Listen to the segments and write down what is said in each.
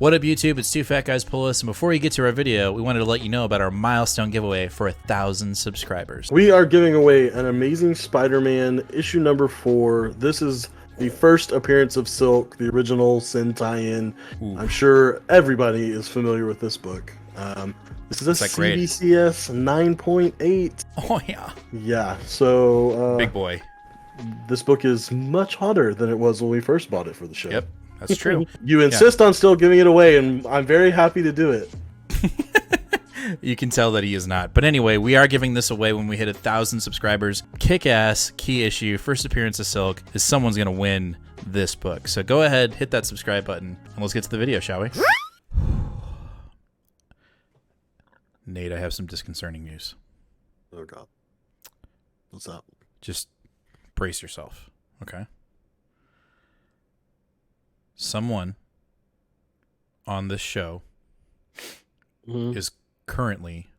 What up, YouTube? It's Two Fat Guys Pull Us, and before we get to our video, we wanted to let you know about our milestone giveaway for 1,000 subscribers. We are giving away an Amazing Spider-Man issue number 4. This is the first appearance of Silk, the original Sin tie-in. I'm sure everybody is familiar with this book. This is a CBCS 9.8. Oh, yeah. Yeah, so... Big boy. This book is much hotter than it was when we first bought it for the show. Yep, that's true. You insist on still giving it away, and I'm very happy to do it. You can tell that he is not. But anyway, we are giving this away when we hit 1,000 subscribers. Kick-ass, key issue, first appearance of Silk, is someone's going to win this book. So go ahead, hit that subscribe button, and let's get to the video, shall we? Nate, I have some disconcerting news. Oh, God. What's up? Just brace yourself, okay? Someone on this show is currently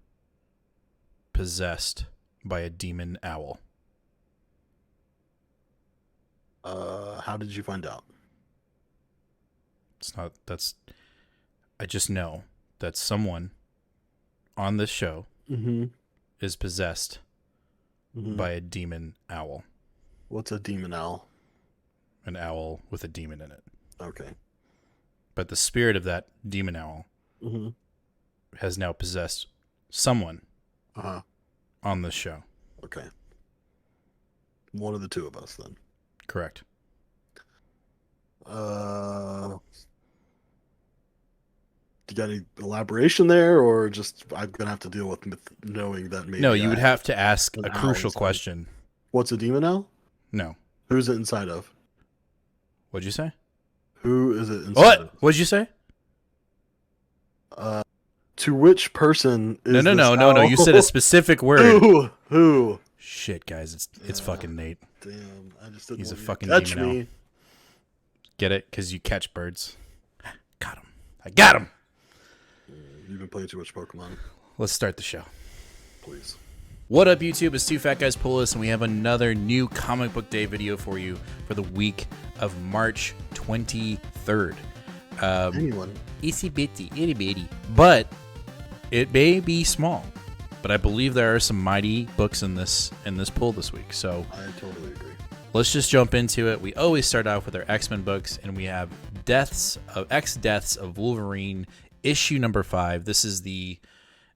possessed by a demon owl. How did you find out? It's not, I just know that someone on this show is possessed by a demon owl. What's a demon owl? An owl with a demon in it. Okay. But the spirit of that demon owl has now possessed someone on this show. Okay. One of the two of us, then. Correct. Do you got any elaboration there, or just I'm gonna have to deal with knowing that maybe? No, you would have to ask a crucial question. What's a demon owl? No. Who's it inside of? What'd you say? Who is it inside of? What'd you say? To which person is No. You said a specific word. Who? Shit, guys, it's fucking Nate. Damn, I just didn't He's a want you to fucking catch demon me. owl. Get it? Because you catch birds. Got him. I got him. You've been playing too much Pokemon. Let's start the show. Please. What up, YouTube? It's Two Fat Guys Pull Us, and we have another new comic book day video for you for the week of March 23rd. Anyone? Itty bitty. But it may be small. But I believe there are some mighty books in this pull this week. So I totally agree. let's just jump into it. We always start off with our X-Men books, and we have Deaths of Wolverine, issue number 5. This is the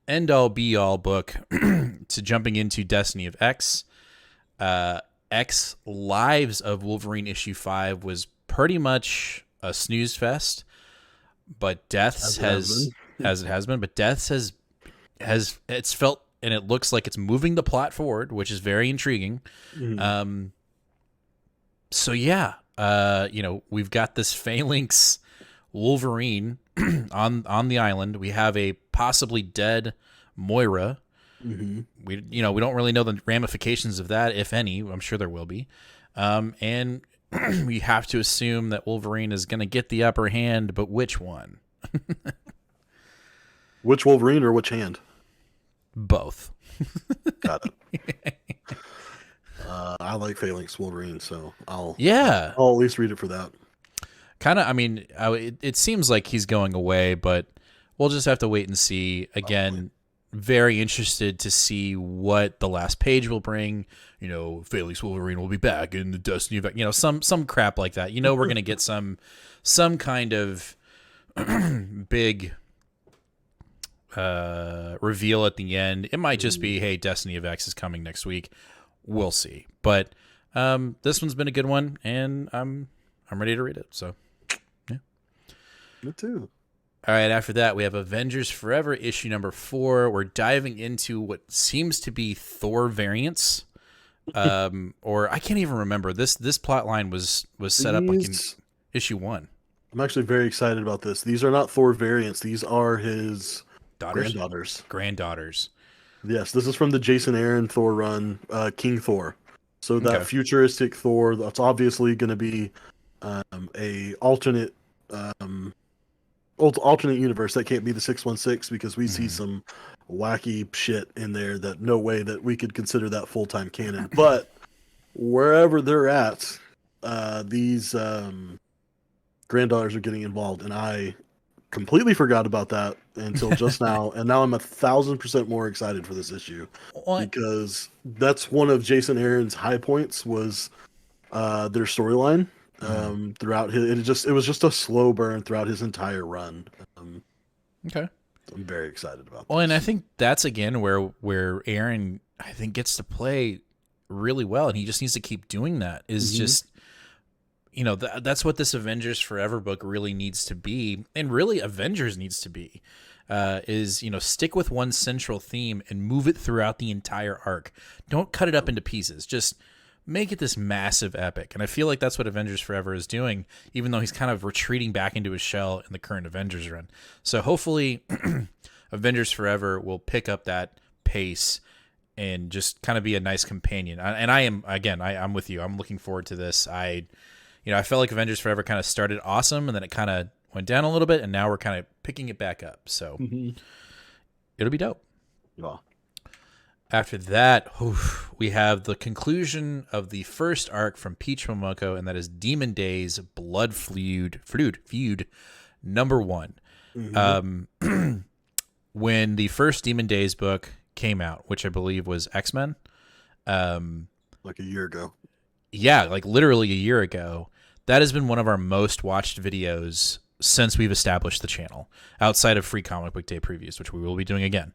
end-all be-all book to jumping into Destiny of X. X Lives of Wolverine issue 5 was pretty much a snooze fest, but Deaths has it's felt, and it looks like it's moving the plot forward, which is very intriguing. So yeah, we've got this Phalanx Wolverine on the island. We have a possibly dead Moira. We don't really know the ramifications of that, if any. I'm sure there will be. And we have to assume that Wolverine is going to get the upper hand, but which one? Which Wolverine or which hand? Both. Got it. I like Phalanx Wolverine, so I'll at least read it for that. Kind of, I mean, it seems like he's going away, but we'll just have to wait and see. Again, very interested to see what the last page will bring. Phalanx Wolverine will be back in the Destiny of, some crap like that. We're going to get some kind of big reveal at the end. It might just be, hey, Destiny of X is coming next week. We'll see. But this one's been a good one, and I'm ready to read it. So, yeah. Me too. All right, after that, we have Avengers Forever, issue number 4. We're diving into what seems to be Thor variants. Or I can't even remember. This plot line was set up like in issue 1. I'm actually very excited about this. These are not Thor variants. These are his granddaughters. Yes, this is from the Jason Aaron Thor run, King Thor. So that futuristic Thor, that's obviously going to be a alternate universe. That can't be the 616 because we see some wacky shit in there that no way that we could consider that full-time canon. But wherever they're at, these granddaughters are getting involved, and I completely forgot about that until just now, and now I'm 1,000% more excited for this issue because that's one of Jason Aaron's high points was their storyline throughout his. It was just a slow burn throughout his entire run. Okay. I'm very excited about Well, this. and I think that's again where Aaron I think gets to play really well, and he just needs to keep doing that. Is just that's what this Avengers Forever book really needs to be, and really Avengers needs to be. Is stick with one central theme and move it throughout the entire arc. Don't cut it up into pieces. Just make it this massive epic. And I feel like that's what Avengers Forever is doing, even though he's kind of retreating back into his shell in the current Avengers run. So hopefully Avengers Forever will pick up that pace and just kind of be a nice companion. And I'm with you. I'm looking forward to this. I felt like Avengers Forever kind of started awesome, and then it kind of went down a little bit, and now we're kind of picking it back up. So it'll be dope. Yeah. After that, we have the conclusion of the first arc from Peach Momoko, and that is Demon Days Blood Feud number 1. When the first Demon Days book came out, which I believe was XMen, like a year ago. Yeah, like literally a year ago. That has been one of our most watched videos since we've established the channel, outside of free comic book day previews, which we will be doing again.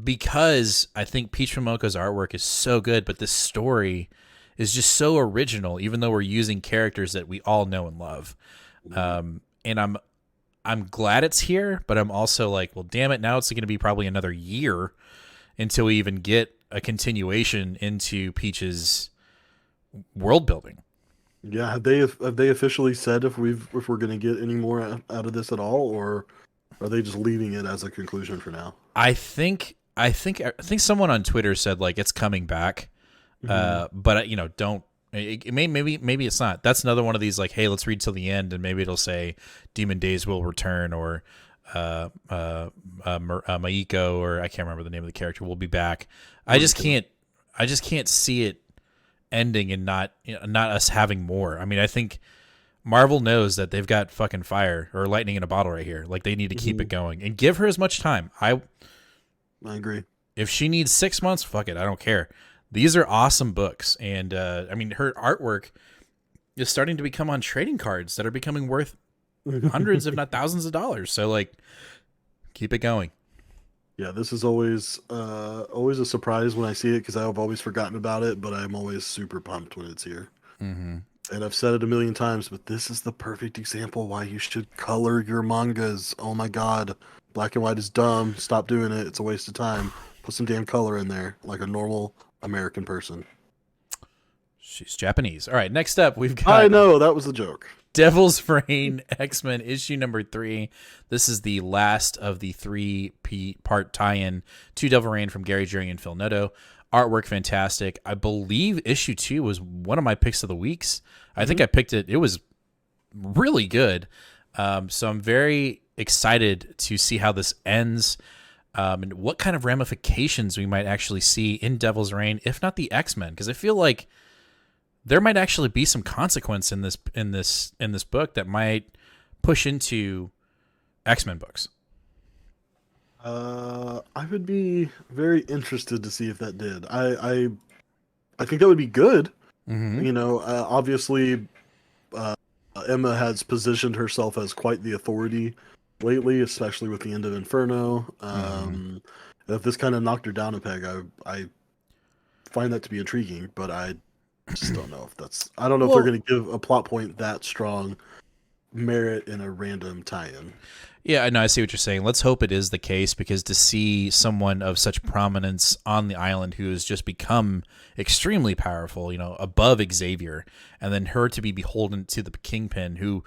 Because I think Peach Momoko's artwork is so good, but this story is just so original, even though we're using characters that we all know and love. And I'm glad it's here, but I'm also like, well, damn it, now it's going to be probably another year until we even get a continuation into Peach's world building. Yeah, have they officially said if we're going to get any more out of this at all, or are they just leaving it as a conclusion for now? I think someone on Twitter said like it's coming back, but don't. Maybe it's not. That's another one of these like, hey, let's read till the end, and maybe it'll say Demon Days will return, or Maiko, or I can't remember the name of the character, will be back. I just can't see it ending and not us having more. I mean, I think Marvel knows that they've got fucking fire or lightning in a bottle right here. Like they need to keep it going and give her as much time. I agree. If she needs 6 months, fuck it. I don't care. These are awesome books. And I mean, her artwork is starting to become on trading cards that are becoming worth hundreds, if not thousands of dollars. So like, keep it going. Yeah, this is always a surprise when I see it because I've always forgotten about it, but I'm always super pumped when it's here. And I've said it a million times, but this is the perfect example why you should color your mangas. Oh my god, black and white is dumb. Stop doing it. It's a waste of time. Put some damn color in there, like a normal American person. She's Japanese. All right, next up we've got. I know that was a joke. Devil's Reign X-Men issue number 3. This is the last of the 3-part tie-in to Devil Reign from Gary Jerry and Phil Noto. Artwork fantastic. I believe issue 2 was one of my picks of the weeks. I think I picked it. It was really good. So I'm very excited to see how this ends, and what kind of ramifications we might actually see in Devil's Reign, if not the X-Men, because I feel like there might actually be some consequence in this book that might push into X-Men books. I would be very interested to see if that did. I think that would be good. Obviously, Emma has positioned herself as quite the authority lately, especially with the end of Inferno. If this kind of knocked her down a peg, I find that to be intriguing, but I just don't know if that's. I don't know if they're going to give a plot point that strong merit in a random tie-in. Yeah, I know. I see what you're saying. Let's hope it is the case, because to see someone of such prominence on the island who has just become extremely powerful, above Xavier, and then her to be beholden to the Kingpin, who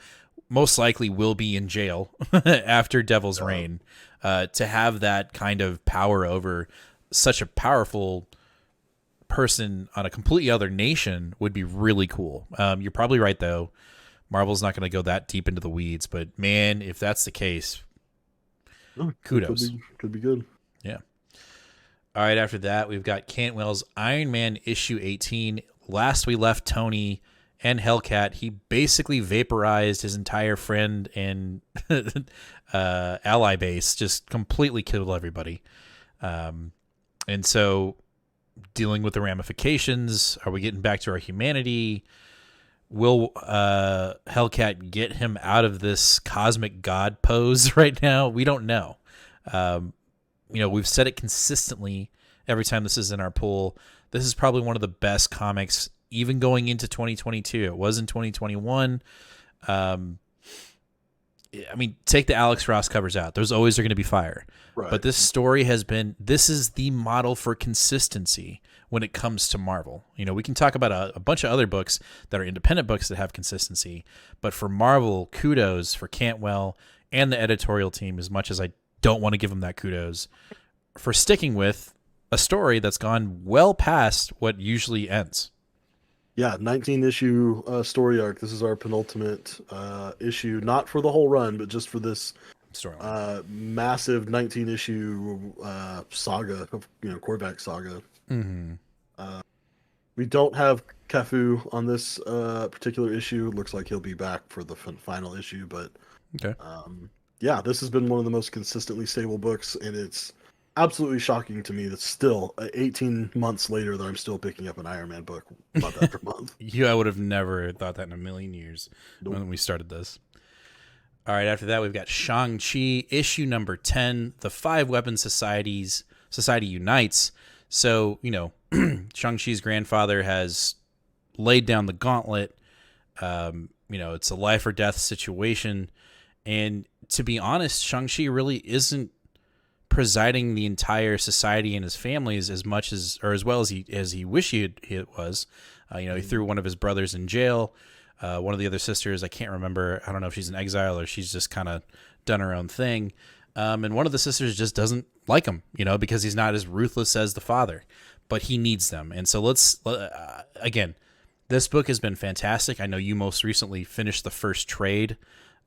most likely will be in jail after Devil's Reign, to have that kind of power over such a powerful person on a completely other nation would be really cool. You're probably right, though. Marvel's not going to go that deep into the weeds, but man, if that's the case, kudos. Could be good. Yeah. All right, after that, we've got Cantwell's Iron Man issue 18. Last we left Tony and Hellcat. He basically vaporized his entire friend and ally base, just completely killed everybody. And so, dealing with the ramifications, are we getting back to our humanity? Will Hellcat get him out of this cosmic god pose right now? We don't know. We've said it consistently every time this is in our pool. This is probably one of the best comics, even going into 2022. It was in 2021. Take the Alex Ross covers out. Those always are going to be fire. Right. But this story this is the model for consistency when it comes to Marvel. We can talk about a bunch of other books that are independent books that have consistency. But for Marvel, kudos for Cantwell and the editorial team, as much as I don't want to give them that kudos, for sticking with a story that's gone well past what usually ends. Yeah, 19-issue story arc. This is our penultimate issue, not for the whole run, but just for this massive 19-issue saga of Korvac saga. Mm-hmm. We don't have Cafu on this particular issue. Looks like he'll be back for the final issue, but okay. Yeah, this has been one of the most consistently stable books, and it's absolutely shocking to me that still 18 months later that I'm still picking up an Iron Man book month after month. I would have never thought that in a million years. Nope. When we started this. All right, after that we've got Shang-Chi, issue number 10, The Five Weapon Society Unites. So, Shang-Chi's grandfather has laid down the gauntlet. It's a life or death situation. And to be honest, Shang-Chi really isn't presiding the entire society and his families as well as he wished he was. He threw one of his brothers in jail. One of the other sisters, I can't remember. I don't know if she's in exile or she's just kind of done her own thing. And one of the sisters just doesn't like him, because he's not as ruthless as the father, but he needs them. And so again, this book has been fantastic. I know you most recently finished the first trade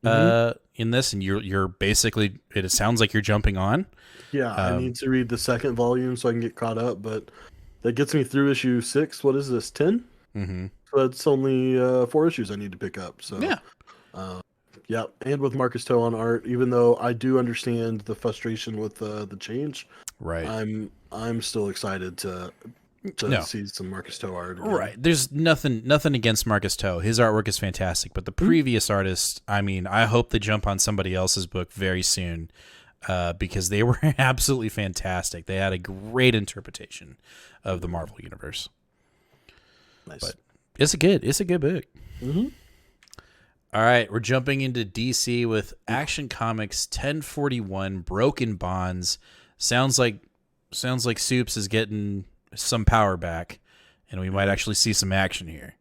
in this, and you're basically, it sounds like you're jumping on. Yeah, I need to read the second volume so I can get caught up, but that gets me through issue 6. What is this, 10? Mm-hmm. So that's only 4 issues I need to pick up. So yeah, and with Marcus Toe on art, even though I do understand the frustration with the change, right? I'm still excited to see some Marcus Toe art again. Right. There's nothing against Marcus Toe. His artwork is fantastic, but the previous artist, I hope they jump on somebody else's book very soon, because they were absolutely fantastic. They had a great interpretation of the Marvel universe. Nice. But it's a good book. Mm-hmm. All right, we're jumping into DC with Action Comics 1041 Broken Bonds. Sounds like Soups is getting some power back, and we might actually see some action here.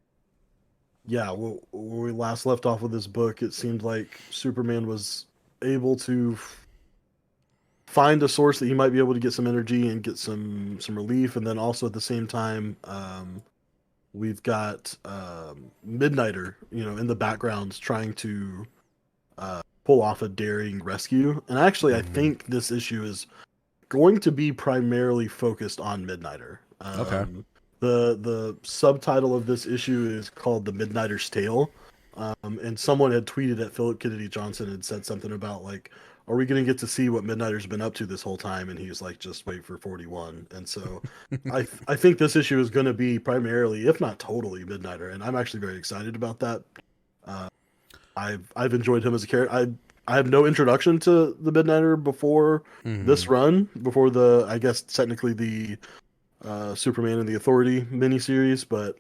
Yeah, well, when we last left off with this book, it seemed like Superman was able to find a source that he might be able to get some energy and get some relief, and then also at the same time, we've got Midnighter, in the background trying to pull off a daring rescue. And actually, I think this issue is going to be primarily focused on Midnighter. Okay. The subtitle of this issue is called The Midnighter's Tale. And someone had tweeted at Philip Kennedy Johnson and said something about, like, are we going to get to see what Midnighter's been up to this whole time? And he's like, just wait for 41. And so I think this issue is going to be primarily, if not totally, Midnighter. And I'm actually very excited about that. I've enjoyed him as a character. I have no introduction to the Midnighter before this run, before I guess technically the Superman and the Authority miniseries, but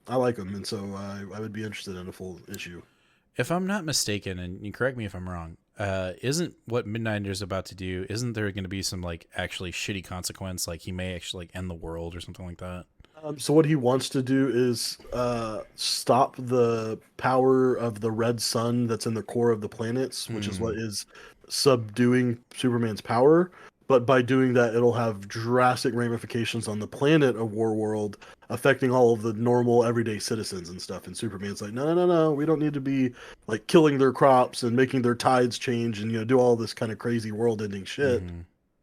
I like him. And so I would be interested in a full issue. If I'm not mistaken, and you correct me if I'm wrong, isn't what Midnighter's about to do, isn't there going to be some actually shitty consequence? Like he may actually end the world or something like that? So what he wants to do is stop the power of the red sun that's in the core of the planets, which is what is subduing Superman's power. But by doing that, it'll have drastic ramifications on the planet of Warworld, affecting all of the normal everyday citizens and stuff. And Superman's like, no, we don't need to be killing their crops and making their tides change and do all this kind of crazy world-ending shit.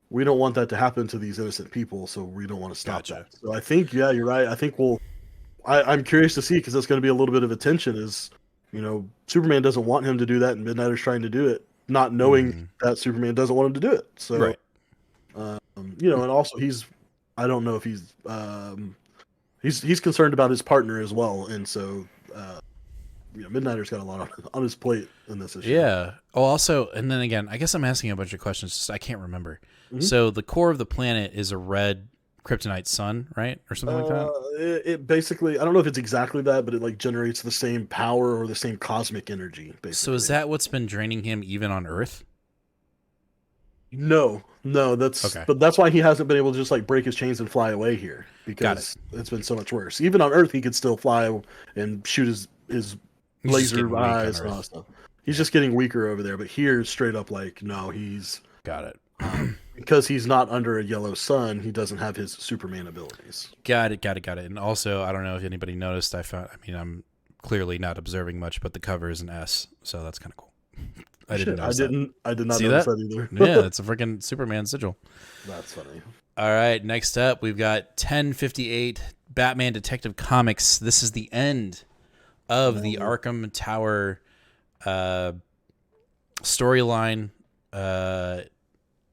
We don't want that to happen to these innocent people, so we don't want to stop that. So I think, yeah, you're right. I think I'm curious to see, because that's going to be a little bit of a tension. Is, Superman doesn't want him to do that, and Midnighter's trying to do it, not knowing that Superman doesn't want him to do it. So, Right. And also I don't know if he's concerned about his partner as well, and so Midnighter's got a lot on his plate in this issue. Yeah. Oh, also, and then again, I guess I'm asking a bunch of questions. I can't remember. So the core of the planet is a red kryptonite sun, right, or something like that. It basically, I don't know if it's exactly that, but it like generates the same power or the same cosmic energy. Basically. So is that what's been draining him even on Earth? No, that's okay. But that's why he hasn't been able to just like break his chains and fly away here, because it's been so much worse. Even on Earth, he could still fly and shoot his laser eyes and all that stuff. He's just getting weaker over there, but here, straight up, like, no, he's got it. Because he's not under a yellow sun, he doesn't have his Superman abilities. Got it. And also, I don't know if anybody noticed. I'm clearly not observing much, but the cover is an S, so that's kind of cool. I did not notice that either. Yeah, it's a freaking Superman sigil. That's funny. All right, next up, we've got 1058 Batman Detective Comics. This is the end of the Arkham Tower storyline. And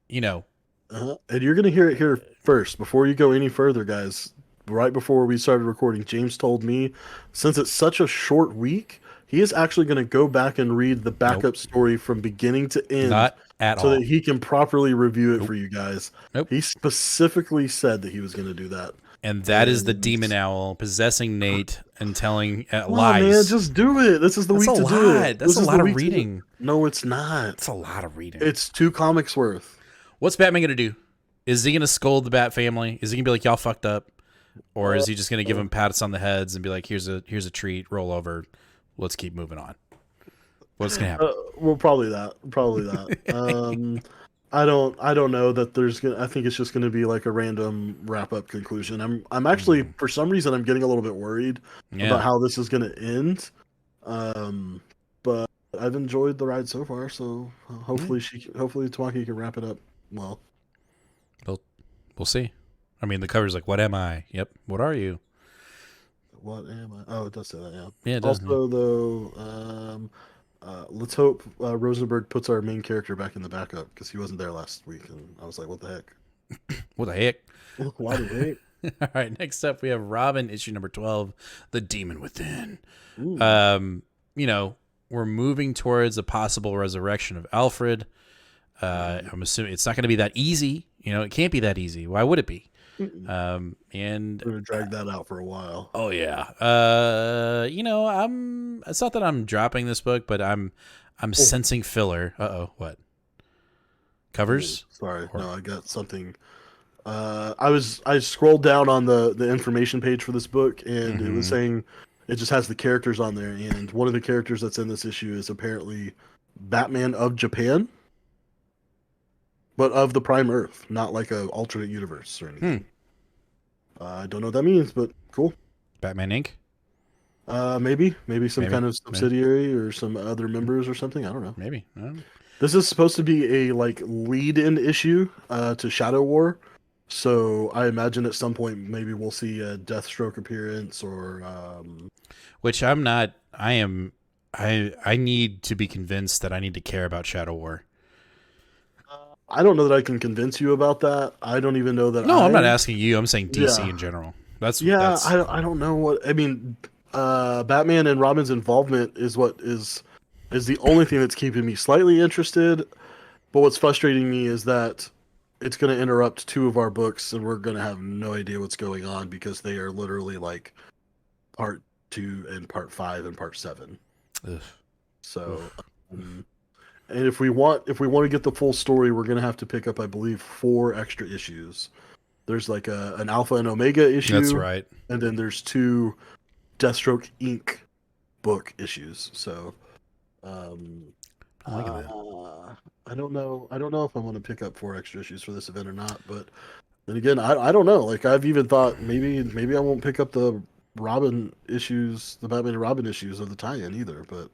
you're going to hear it here first. Before you go any further, guys, right before we started recording, James told me, since it's such a short week, he is actually going to go back and read the backup story from beginning to end. Not at all. So that he can properly review it for you guys. Nope. He specifically said that he was going to do that. And that is the demon owl possessing Nate and telling lies. Man, just do it. This is the week to do it. That's a lot of reading. No, it's not. It's a lot of reading. It's 2 comics worth. What's Batman going to do? Is he going to scold the Bat family? Is he going to be like, y'all fucked up? Or is he just going to give them pats on the heads and be like, here's a treat, roll over, let's keep moving on? What's going to happen? Well, probably that. I don't know that I think it's just going to be like a random wrap up conclusion. I'm actually, for some reason, I'm getting a little bit worried about how this is going to end. But I've enjoyed the ride so far, so hopefully Tamaki can wrap it up well. We'll see. I mean, the cover's like, what am I? Yep. What are you? What am I? Oh, it does say that, yeah. Yeah, it does. Also, though, let's hope Rosenberg puts our main character back in the backup, because he wasn't there last week, and I was like, what the heck? What the heck? Why the heck? All right, next up, we have Robin, issue number 12, The Demon Within. We're moving towards a possible resurrection of Alfred. I'm assuming it's not going to be that easy. It can't be that easy. Why would it be? And we're gonna drag that out for a while. Oh yeah. It's not that I'm dropping this book, but I'm sensing filler. What? Covers? Sorry. No, I got something. I scrolled down on the information page for this book, and it was saying it just has the characters on there, and one of the characters that's in this issue is apparently Batman of Japan. But of the Prime Earth, not like a alternate universe or anything. I don't know what that means, but cool. Batman Inc. Maybe some kind of subsidiary or some other members or something. I don't know. Maybe. I don't know. This is supposed to be a lead-in issue to Shadow War, so I imagine at some point maybe we'll see a Deathstroke appearance or. Which I'm not. I am. I need to be convinced that I need to care about Shadow War. I don't know that I can convince you about that. I don't even know that. No, I'm not asking you. I'm saying DC in general. That's I don't know what I mean. Batman and Robin's involvement is what is the only thing that's keeping me slightly interested. But what's frustrating me is that it's going to interrupt 2 of our books, and we're going to have no idea what's going on because they are literally like part 2 and part 5 and part 7. Ugh. So. And if we want to get the full story, we're going to have to pick up, I believe, 4 extra issues. There's like an Alpha and Omega issue. That's right. And then there's 2 Deathstroke Inc. book issues. So, I don't know. I don't know if I want to pick up 4 extra issues for this event or not. But then again, I don't know. Like, I've even thought maybe I won't pick up the Robin issues, the Batman and Robin issues of the tie-in either. But.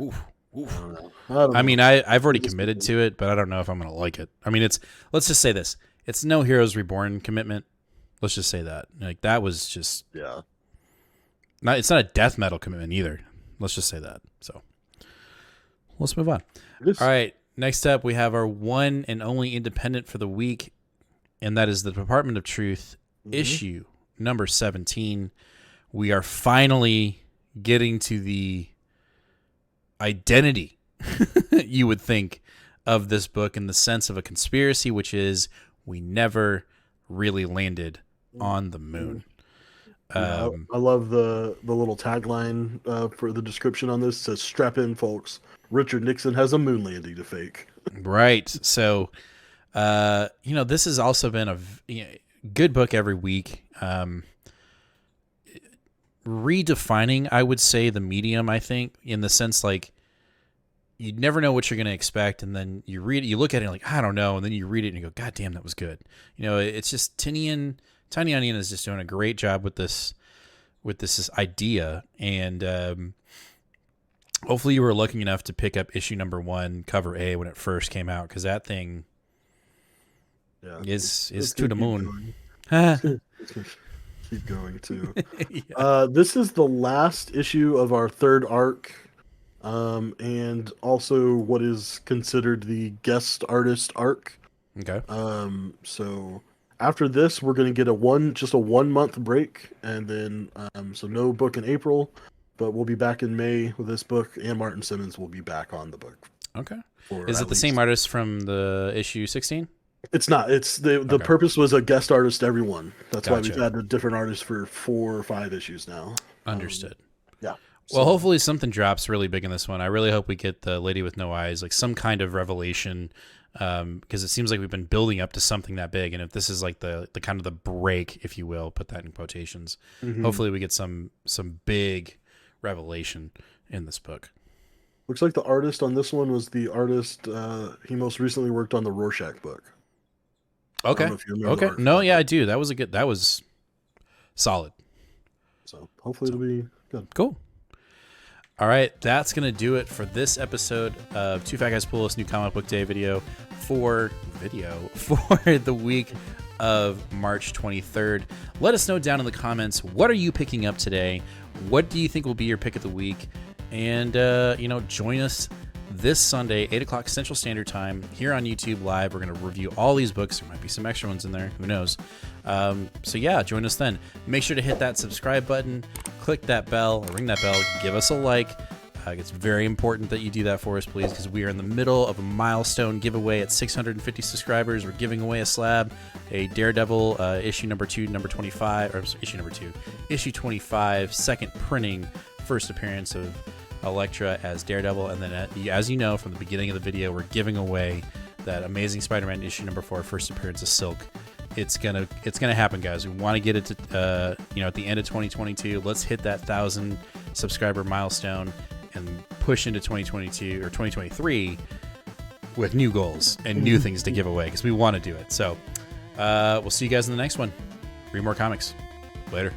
Oof. I don't know. I mean, I've already committed to it, but I don't know if I'm going to like it. I mean, let's just say this. It's no Heroes Reborn commitment. Let's just say that. Like, that was just... Yeah. It's not a death metal commitment either. Let's just say that. So let's move on. All right. Next up, we have our one and only independent for the week, and that is the Department of Truth issue number 17. We are finally getting to the identity, you would think, of this book in the sense of a conspiracy, which is we never really landed on the moon. I love the little tagline for the description on this. It says, "Strap in, folks. Richard Nixon has a moon landing to fake." Right. So, this has also been a good book every week. Redefining, I would say, the medium, I think, in the sense like you never know what you're going to expect. And then you read it, you look at it and like, I don't know. And then you read it and you go, God damn, that was good. It's just Tiny Onion is just doing a great job with this idea. And, hopefully you were lucky enough to pick up issue number 1, cover A, when it first came out, because that thing is to the moon. Keep going too. This is the last issue of our third arc, and also what is considered the guest artist arc. Okay. So after this, we're going to get a 1 month break, and then so no book in April. But we'll be back in May with this book, and Martin Simmons will be back on the book. Okay. Is it the same artist from the issue 16? It's not. It's the purpose was a guest artist every one. That's why we've had a different artist for 4 or 5 issues now. Understood. Yeah. Well, hopefully something drops really big in this one. I really hope we get the Lady with No Eyes, like some kind of revelation, because it seems like we've been building up to something that big. And if this is like the kind of the break, if you will, put that in quotations, hopefully we get some big revelation in this book. Looks like the artist on this one was the artist he most recently worked on the Rorschach book. Okay. No, yeah, I do. That was solid. So hopefully it'll be good. Cool. All right, that's going to do it for this episode of Two Fat Guys Pull Us New Comic Book Day video for the week of March 23rd. Let us know down in the comments, what are you picking up today? What do you think will be your pick of the week? And, join us this Sunday, 8 o'clock Central Standard Time, here on YouTube Live. We're going to review all these books. There might be some extra ones in there. Who knows? Join us then. Make sure to hit that subscribe button, click that bell, or ring that bell, give us a like. It's very important that you do that for us, please, because we are in the middle of a milestone giveaway at 650 subscribers. We're giving away a slab, a Daredevil issue number 2, number 25, or issue number 2, issue 25, second printing, first appearance of Elektra as Daredevil, and then as you know from the beginning of the video, we're giving away that Amazing Spider-Man issue number 4, first appearance of Silk. It's gonna happen, guys. We want to get it to at the end of 2022. Let's hit that 1,000 subscriber milestone and push into 2022 or 2023 with new goals and new things to give away, because we want to do it. So we'll see you guys in the next one. Read more comics. Later.